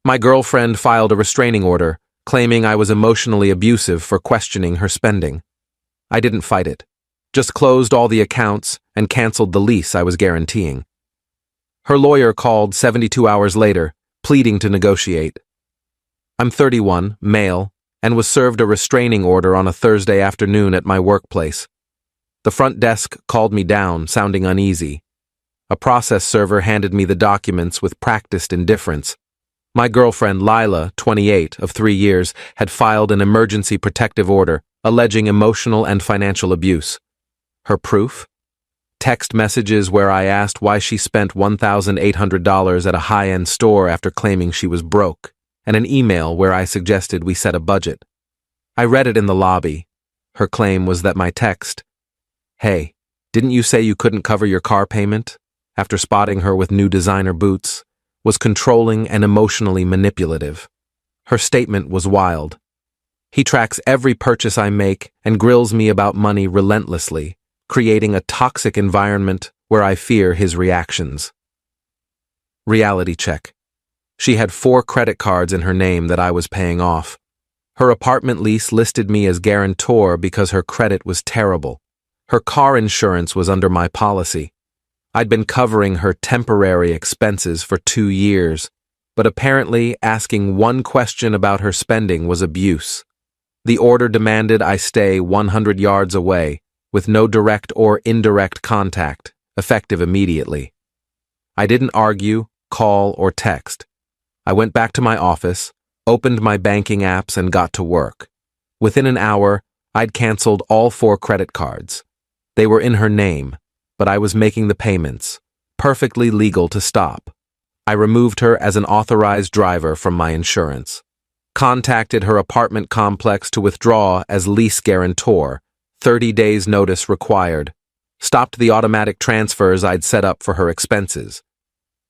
My girlfriend filed a restraining order, claiming I was emotionally abusive for questioning her spending. I didn't fight it, just closed all the accounts and canceled the lease I was guaranteeing. Her lawyer called 72 hours later, pleading to negotiate. I'm 31, male, and was served a restraining order on a Thursday afternoon at my workplace. The front desk called me down, sounding uneasy. A process server handed me the documents with practiced indifference. My girlfriend, Lila, 28, of 3 years, had filed an emergency protective order, alleging emotional and financial abuse. Her proof? Text messages where I asked why she spent $1,800 at a high-end store after claiming she was broke, and an email where I suggested we set a budget. I read it in the lobby. Her claim was that my text, "Hey, didn't you say you couldn't cover your car payment?" after spotting her with new designer boots, was controlling and emotionally manipulative. Her statement was wild. He tracks every purchase I make and grills me about money relentlessly, creating a toxic environment where I fear his reactions. Reality check. She had 4 credit cards in her name that I was paying off. Her apartment lease listed me as guarantor because her credit was terrible. Her car insurance was under my policy. I'd been covering her temporary expenses for 2 years, but apparently asking one question about her spending was abuse. The order demanded I stay 100 yards away, with no direct or indirect contact, effective immediately. I didn't argue, call, or text. I went back to my office, opened my banking apps, and got to work. Within an hour, I'd canceled all 4 credit cards. They were in her name, but I was making the payments, perfectly legal to stop. I removed her as an authorized driver from my insurance, contacted her apartment complex to withdraw as lease guarantor, 30 days notice required, stopped the automatic transfers I'd set up for her expenses,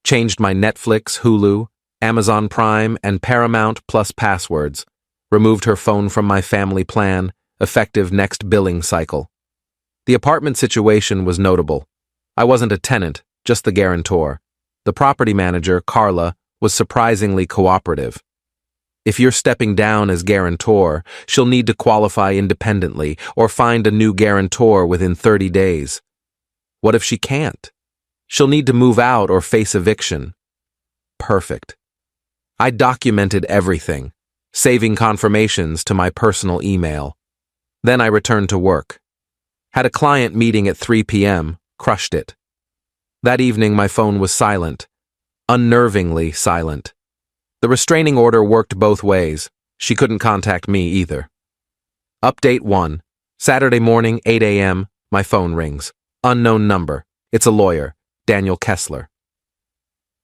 changed my Netflix, Hulu, Amazon Prime, and Paramount Plus passwords, removed her phone from my family plan, effective next billing cycle. The apartment situation was notable. I wasn't a tenant, just the guarantor. The property manager, Carla, was surprisingly cooperative. If you're stepping down as guarantor, she'll need to qualify independently or find a new guarantor within 30 days. What if she can't? She'll need to move out or face eviction. Perfect. I documented everything, saving confirmations to my personal email. Then I returned to work. Had a client meeting at 3 p.m., crushed it. That evening my phone was silent, unnervingly silent. The restraining order worked both ways. She couldn't contact me either. Update 1. Saturday morning, 8 a.m., my phone rings. Unknown number. It's a lawyer, Daniel Kessler.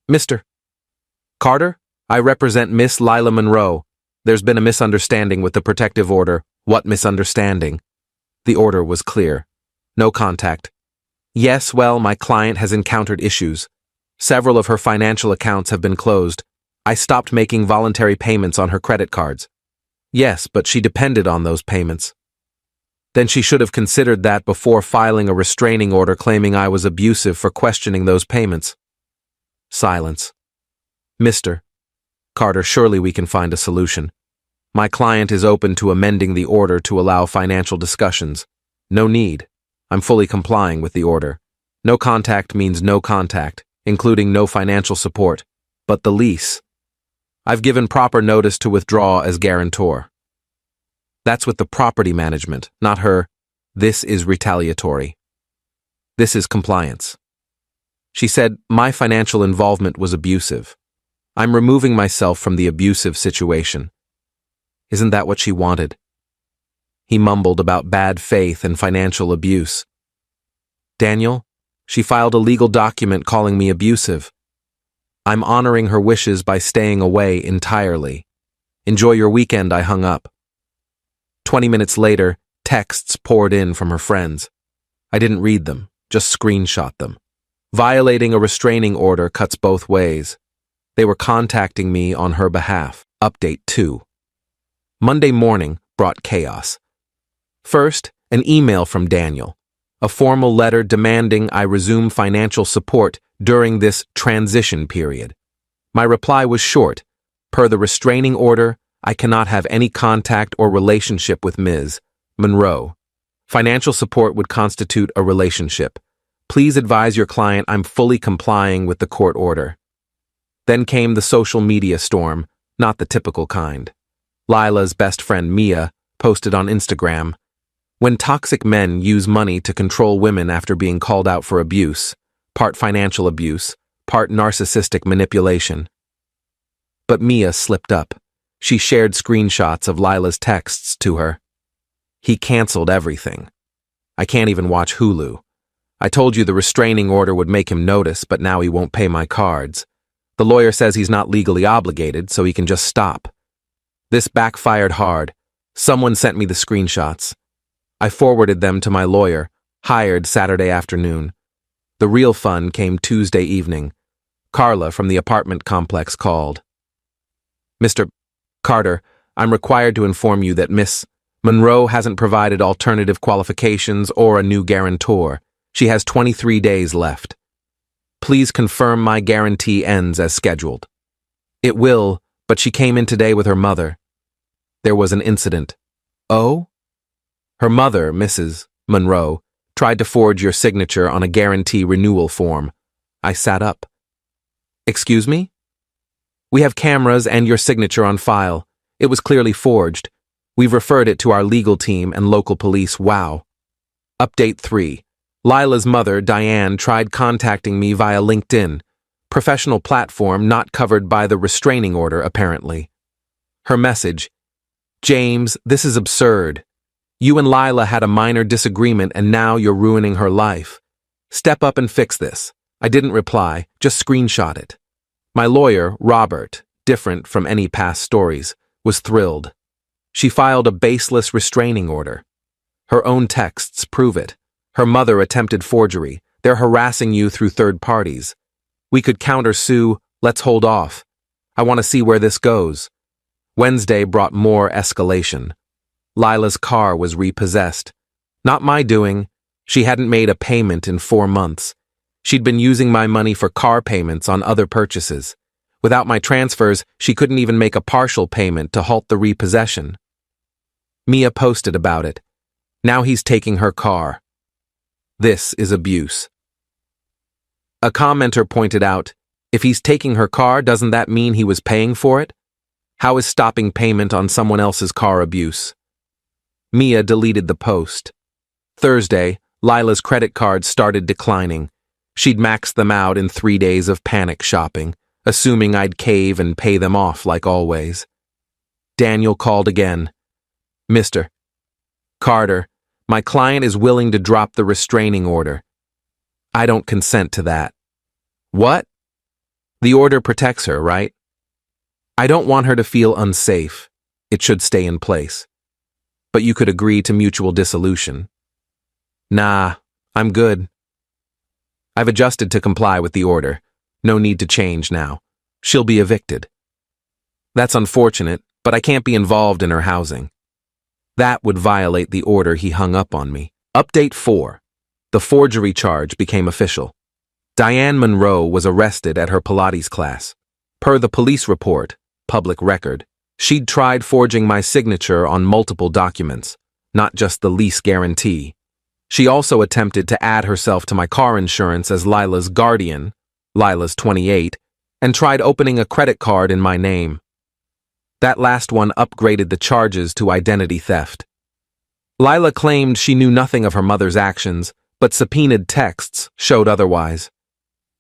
Mr. Carter, I represent Miss Lila Monroe. There's been a misunderstanding with the protective order. What misunderstanding? The order was clear. No contact. Yes, well, my client has encountered issues. Several of her financial accounts have been closed. I stopped making voluntary payments on her credit cards. Yes, but she depended on those payments. Then she should have considered that before filing a restraining order claiming I was abusive for questioning those payments. Silence. Mr. Carter, surely we can find a solution. My client is open to amending the order to allow financial discussions. No need. I'm fully complying with the order. No contact means no contact, including no financial support. But the lease. I've given proper notice to withdraw as guarantor. That's with the property management, not her. This is retaliatory. This is compliance. She said my financial involvement was abusive. I'm removing myself from the abusive situation. Isn't that what she wanted? He mumbled about bad faith and financial abuse. Daniel, she filed a legal document calling me abusive. I'm honoring her wishes by staying away entirely. Enjoy your weekend, I hung up. 20 minutes later, texts poured in from her friends. I didn't read them, just screenshot them. Violating a restraining order cuts both ways. They were contacting me on her behalf. Update 2. Monday morning brought chaos. First, an email from Daniel. A formal letter demanding I resume financial support during this transition period. My reply was short, Per the restraining order, I cannot have any contact or relationship with Ms. Monroe. Financial support would constitute a relationship. Please advise your client I'm fully complying with the court order. Then came the social media storm, not the typical kind. Lila's best friend Mia posted on Instagram, "When toxic men use money to control women after being called out for abuse, part financial abuse, part narcissistic manipulation." But Mia slipped up. She shared screenshots of Lila's texts to her. "He canceled everything. I can't even watch Hulu. I told you the restraining order would make him notice, but now he won't pay my cards. The lawyer says he's not legally obligated, so he can just stop." This backfired hard. Someone sent me the screenshots. I forwarded them to my lawyer, hired Saturday afternoon. The real fun came Tuesday evening. Carla from the apartment complex called. "Mr. Carter, I'm required to inform you that Miss Monroe hasn't provided alternative qualifications or a new guarantor. She has 23 days left. Please confirm my guarantee ends as scheduled." "It will, but she came in today with her mother." There was an incident. "Oh?" "Her mother, Mrs. Monroe, tried to forge your signature on a guarantee renewal form." I sat up. "Excuse me?" "We have cameras and your signature on file. It was clearly forged. We've referred it to our legal team and local police. Wow." Update 3. Lila's mother, Diane, tried contacting me via LinkedIn, professional platform not covered by the restraining order, apparently. Her message, "James, this is absurd. You and Lila had a minor disagreement and now you're ruining her life. Step up and fix this." I didn't reply, just screenshot it. My lawyer, Robert, different from any past stories, was thrilled. She filed a baseless restraining order. Her own texts prove it. Her mother attempted forgery. They're harassing you through third parties. We could countersue. Let's hold off. I want to see where this goes. Wednesday brought more escalation. Lila's car was repossessed. Not my doing. She hadn't made a payment in 4 months. She'd been using my money for car payments on other purchases. Without my transfers, she couldn't even make a partial payment to halt the repossession. Mia posted about it. Now he's taking her car. This is abuse. A commenter pointed out, if he's taking her car, doesn't that mean he was paying for it? How is stopping payment on someone else's car abuse? Mia deleted the post. Thursday, Lila's credit cards started declining. She'd maxed them out in 3 days of panic shopping, assuming I'd cave and pay them off like always. Daniel called again. "Mr. Carter, my client is willing to drop the restraining order." "I don't consent to that." "What?" "The order protects her, right?" "I don't want her to feel unsafe. It should stay in place." "But you could agree to mutual dissolution." "Nah, I'm good." "I've adjusted to comply with the order. No need to change now. She'll be evicted." "That's unfortunate, but I can't be involved in her housing." That would violate the order he hung up on me. Update 4. The forgery charge became official. Diane Monroe was arrested at her Pilates class. Per the police report, public record, she'd tried forging my signature on multiple documents, not just the lease guarantee. She also attempted to add herself to my car insurance as Lila's guardian, Lila's 28, and tried opening a credit card in my name. That last one upgraded the charges to identity theft. Lila claimed she knew nothing of her mother's actions, but subpoenaed texts showed otherwise.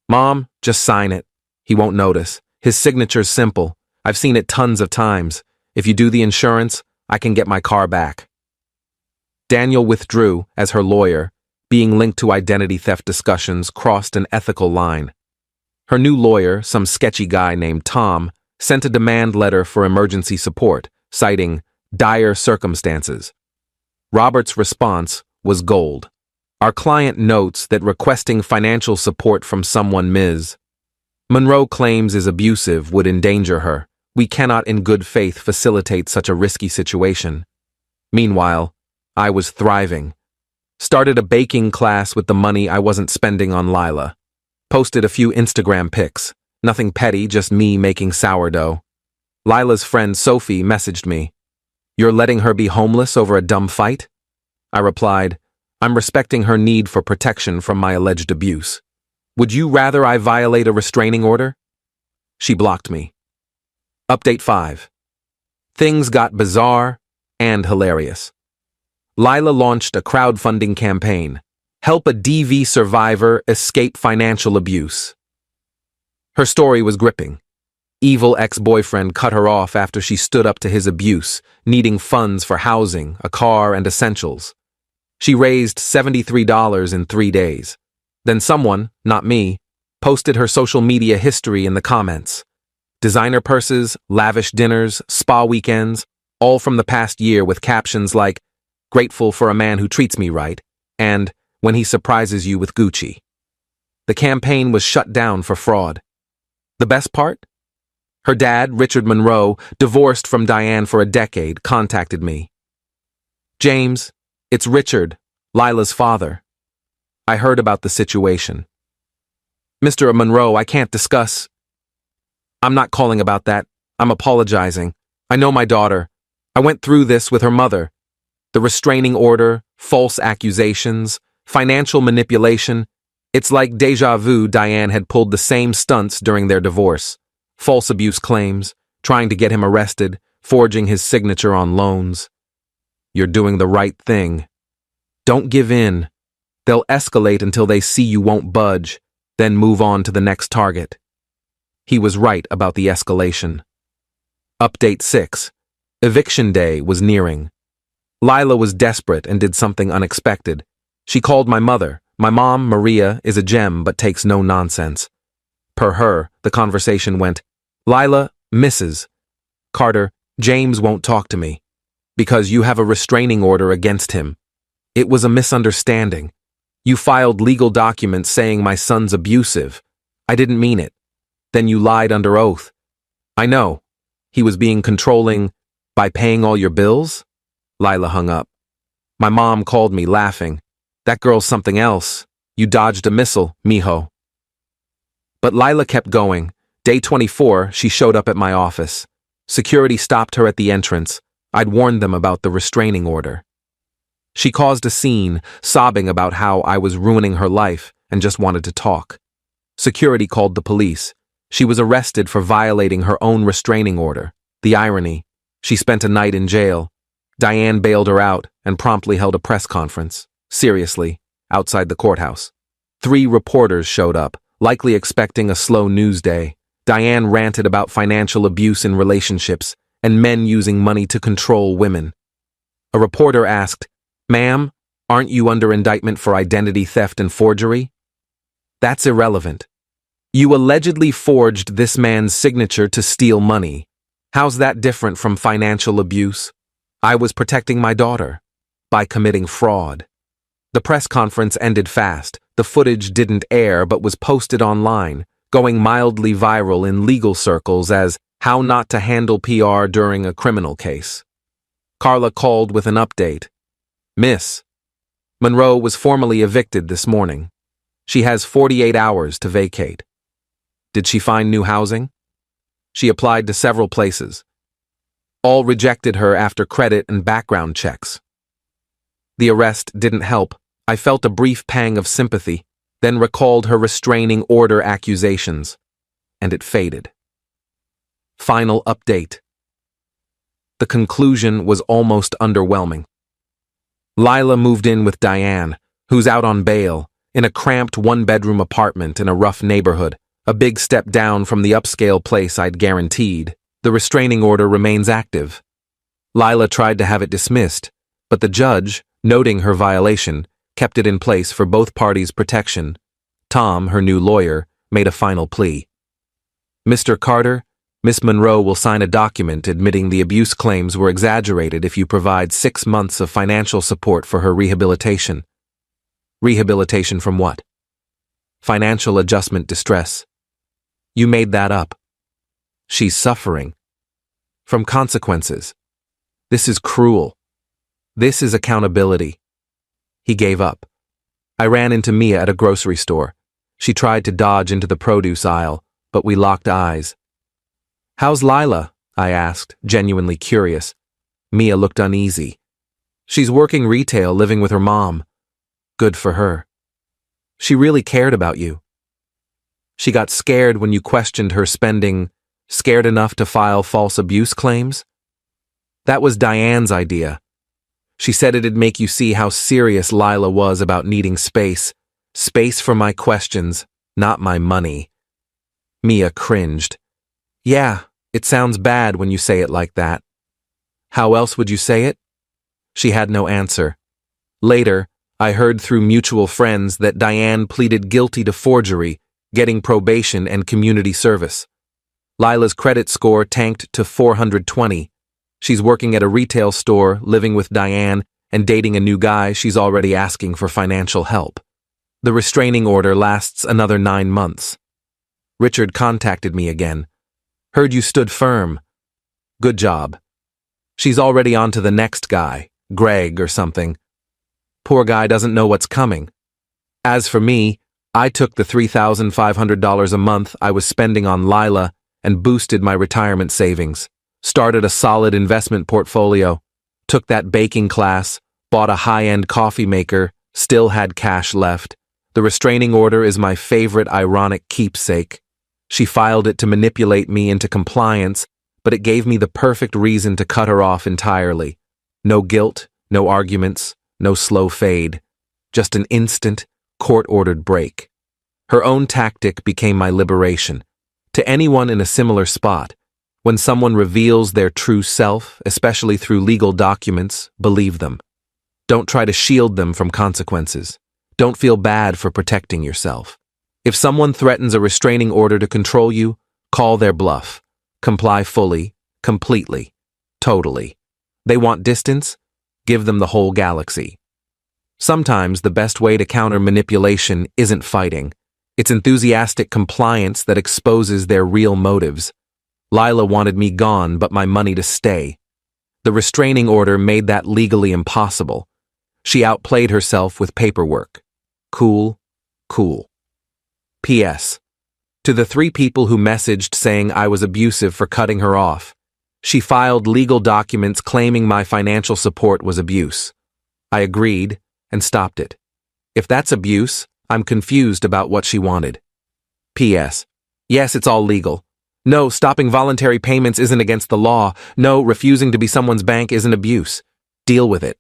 "Mom, just sign it. He won't notice. His signature's simple. I've seen it tons of times. If you do the insurance, I can get my car back." Daniel withdrew as her lawyer. Being linked to identity theft discussions crossed an ethical line. Her new lawyer, some sketchy guy named Tom, sent a demand letter for emergency support, citing dire circumstances. Robert's response was gold. Our client notes that requesting financial support from someone Ms. Monroe claims is abusive would endanger her. We cannot in good faith facilitate such a risky situation. Meanwhile, I was thriving. Started a baking class with the money I wasn't spending on Lila. Posted a few Instagram pics. Nothing petty, just me making sourdough. Lila's friend Sophie messaged me. "You're letting her be homeless over a dumb fight?" I replied, "I'm respecting her need for protection from my alleged abuse. Would you rather I violate a restraining order?" She blocked me. Update 5. Things got bizarre and hilarious. Lila launched a crowdfunding campaign. Help a DV survivor escape financial abuse. Her story was gripping. Evil ex-boyfriend cut her off after she stood up to his abuse, needing funds for housing, a car, and essentials. She raised $73 in 3 days. Then someone, not me, posted her social media history in the comments. Designer purses, lavish dinners, spa weekends, all from the past year with captions like, "Grateful for a man who treats me right," and "When he surprises you with Gucci." The campaign was shut down for fraud. The best part? Her dad, Richard Monroe, divorced from Diane for a decade, contacted me. "James, it's Richard, Lila's father. I heard about the situation. Mr. Monroe, I can't discuss." "I'm not calling about that. I'm apologizing. I know my daughter. I went through this with her mother. The restraining order, false accusations, financial manipulation. It's like deja vu. Diane had pulled the same stunts during their divorce. False abuse claims, trying to get him arrested, forging his signature on loans. You're doing the right thing. Don't give in. They'll escalate until they see you won't budge, then move on to the next target." He was right about the escalation. Update 6. Eviction day was nearing. Lila was desperate and did something unexpected. She called my mother. My mom, Maria, is a gem but takes no nonsense. Per her, the conversation went, "Lila, Mrs. Carter, James won't talk to me. Because you have a restraining order against him. It was a misunderstanding. You filed legal documents saying my son's abusive. I didn't mean it. Then you lied under oath. I know. He was being controlling by paying all your bills?" Lila hung up. My mom called me, laughing. "That girl's something else. You dodged a missile, mijo." But Lila kept going. Day 24, she showed up at my office. Security stopped her at the entrance. I'd warned them about the restraining order. She caused a scene, sobbing about how I was ruining her life and just wanted to talk. Security called the police. She was arrested for violating her own restraining order. The irony, she spent a night in jail. Diane bailed her out and promptly held a press conference. Seriously, outside the courthouse. 3 reporters showed up, likely expecting a slow news day. Diane ranted about financial abuse in relationships and men using money to control women. A reporter asked, "Ma'am, aren't you under indictment for identity theft and forgery?" "That's irrelevant. You allegedly forged this man's signature to steal money. How's that different from financial abuse?" "I was protecting my daughter by committing fraud." The press conference ended fast. The footage didn't air but was posted online, going mildly viral in legal circles as "how not to handle PR during a criminal case." Carla called with an update. "Miss, Monroe was formally evicted this morning. She has 48 hours to vacate." "Did she find new housing?" "She applied to several places. All rejected her after credit and background checks." The arrest didn't help. I felt a brief pang of sympathy, then recalled her restraining order accusations, and it faded. Final update. The conclusion was almost underwhelming. Lila moved in with Diane, who's out on bail, in a cramped 1-bedroom apartment in a rough neighborhood, a big step down from the upscale place I'd guaranteed. The restraining order remains active. Lila tried to have it dismissed, but the judge, noting her violation, kept it in place for both parties' protection. Tom, her new lawyer, made a final plea. "Mr. Carter, Miss Monroe will sign a document admitting the abuse claims were exaggerated if you provide 6 months of financial support for her rehabilitation." "Rehabilitation from what?" "Financial adjustment distress." "You made that up." "She's suffering from consequences. This is cruel. This is accountability." He gave up. I ran into Mia at a grocery store. She tried to dodge into the produce aisle, but we locked eyes. "How's Lila?" I asked, genuinely curious. Mia looked uneasy. She's working retail, living with her mom. Good for her. She really cared about you. She got scared when you questioned her spending, scared enough to file false abuse claims? That was Diane's idea. She said it'd make you see how serious Lila was about needing space. Space for my questions, not my money. Mia cringed. Yeah, it sounds bad when you say it like that. How else would you say it? She had no answer. Later, I heard through mutual friends that Diane pleaded guilty to forgery, getting probation and community service. Lila's credit score tanked to 420. She's working at a retail store, living with Diane, and dating a new guy she's already asking for financial help. The restraining order lasts another 9 months. Richard contacted me again. Heard you stood firm. Good job. She's already on to the next guy, Greg or something. Poor guy doesn't know what's coming. As for me, I took the $3,500 a month I was spending on Lila and boosted my retirement savings, started a solid investment portfolio, took that baking class, bought a high-end coffee maker, still had cash left. The restraining order is my favorite ironic keepsake. She filed it to manipulate me into compliance, but it gave me the perfect reason to cut her off entirely. No guilt, no arguments, no slow fade. Just an instant, court-ordered break. Her own tactic became my liberation. To anyone in a similar spot, when someone reveals their true self, especially through legal documents, believe them. Don't try to shield them from consequences. Don't feel bad for protecting yourself. If someone threatens a restraining order to control you, call their bluff. Comply fully, completely, totally. They want distance? Give them the whole galaxy. Sometimes the best way to counter manipulation isn't fighting. It's enthusiastic compliance that exposes their real motives. Lila wanted me gone, but my money to stay. The restraining order made that legally impossible. She outplayed herself with paperwork. Cool, cool. P.S. To the 3 people who messaged saying I was abusive for cutting her off, she filed legal documents claiming my financial support was abuse. I agreed and stopped it. If that's abuse, I'm confused about what she wanted. P.S. Yes, it's all legal. No, stopping voluntary payments isn't against the law. No, refusing to be someone's bank isn't abuse. Deal with it.